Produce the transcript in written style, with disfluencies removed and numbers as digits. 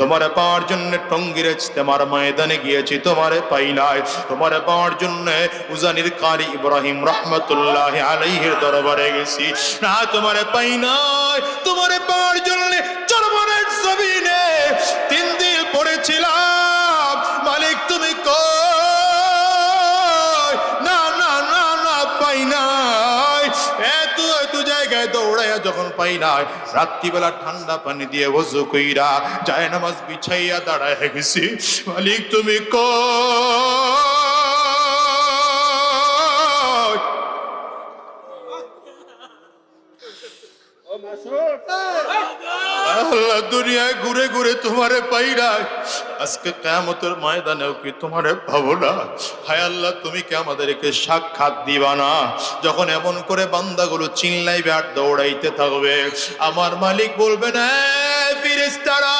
তোমারে পাওয়ার জন্য টঙ্গীর ইজতেমার ময়দানে গিয়েছি, তোমারে পাই নাই। তোমারে পাওয়ার জন্য উজানির কারি ইব্রাহিম রহমতুল্লাহি আলাইহির দরবারে গেছি, না তোমারে পাই নাই। তোমারে পাওয়ার জন্য চরমনের জমিনে 3 দিন পড়েছিলাম, মালিক তুমি কই? না না না না, পাই নাই। এত জায়গায় দৌড়াইয়া যখন পাই নাই, রাত্রিবেলা ঠান্ডা পানি দিয়ে ওযু কইরা যায় নামাজ বিছাইয়া দাঁড়ায় গেছি, মালিক তুমি কই? আল্লাহ, দুনিয়ায় ঘুরে ঘুরে তোমারে পাই নাই, আজকে কিয়ামতের ময়দানেও কি তোমারে পাবো না? হায় আল্লাহ, তুমি কি আমাদেরকে সাক্ষাৎ দিবা না? যখন এমন করে বান্দাগুলো চিল্লাইবে আর দৌড়াইতে থাকবে, আমার মালিক বলবে না, ফেরেশতারা